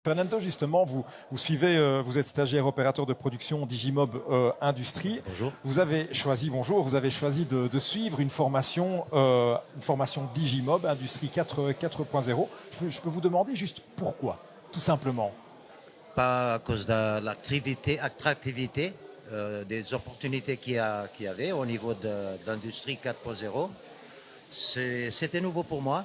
Fernando, justement, vous suivez, vous êtes stagiaire opérateur de production Digimob Industrie. Bonjour. Vous avez choisi de suivre une formation Digimob Industrie 4.0. Je peux vous demander juste pourquoi, tout simplement. Pas à cause de l'attractivité des opportunités qu'il y avait au niveau de l'industrie 4.0. C'était nouveau pour moi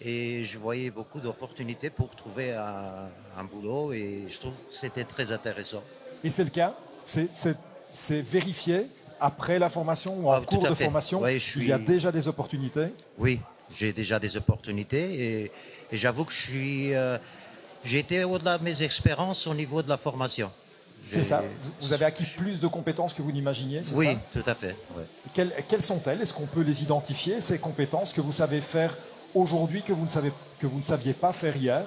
et je voyais beaucoup d'opportunités pour trouver un boulot et je trouve que c'était très intéressant. Et c'est le cas? C'est vérifié après la formation ou en Ah, tout cours à de fait. formation? Ouais, Il y a déjà des opportunités? Oui, j'ai déjà des opportunités et j'avoue que j'ai été au-delà de mes expériences au niveau de la formation. C'est ça. Vous avez acquis plus de compétences que vous n'imaginiez, c'est Oui, ça? tout à fait. Ouais. Quelles sont-elles? Est-ce qu'on peut les identifier, ces compétences que vous savez faire aujourd'hui, que vous ne saviez pas faire hier?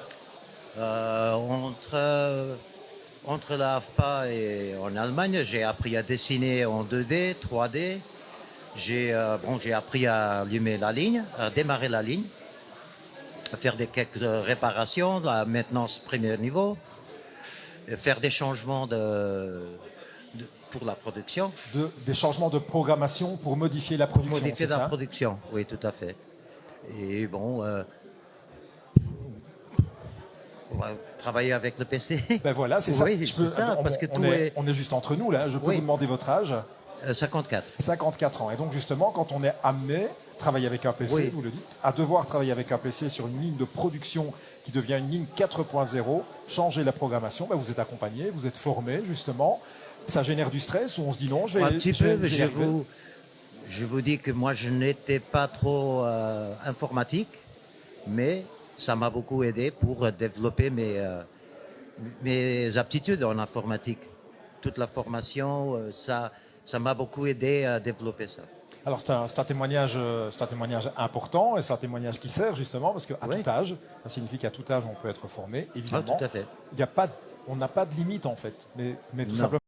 Euh, entre, entre la AFPA et en Allemagne, j'ai appris à dessiner en 2D, 3D. J'ai appris à allumer la ligne, à démarrer la ligne, à faire quelques réparations, la maintenance premier niveau, faire des changements pour la production. Des changements de programmation pour modifier la production, Modifier c'est la ça? production, oui, tout à fait. Et bon, on va travailler avec le PC. Ben voilà, c'est Oui, ça. c'est ça, parce que On est juste entre nous, là. Je peux Oui. vous demander votre âge? 54. 54 ans. Et donc, justement, quand on est amené, travailler avec un PC, Oui. vous le dites, à devoir travailler avec un PC sur une ligne de production qui devient une ligne 4.0, changer la programmation, ben vous êtes accompagné, vous êtes formé, justement. Ça génère du stress ou on se dit non, Un petit peu, y arriver. je vous dis que moi, je n'étais pas trop informatique, mais ça m'a beaucoup aidé pour développer mes aptitudes en informatique. Toute la formation, ça m'a beaucoup aidé à développer ça. Alors c'est un témoignage important et c'est un témoignage qui sert justement parce qu'à Oui. tout âge, ça signifie qu'à tout âge on peut être formé, Ah, évidemment. tout à fait. On n'a pas de limite en fait, mais tout Non. simplement.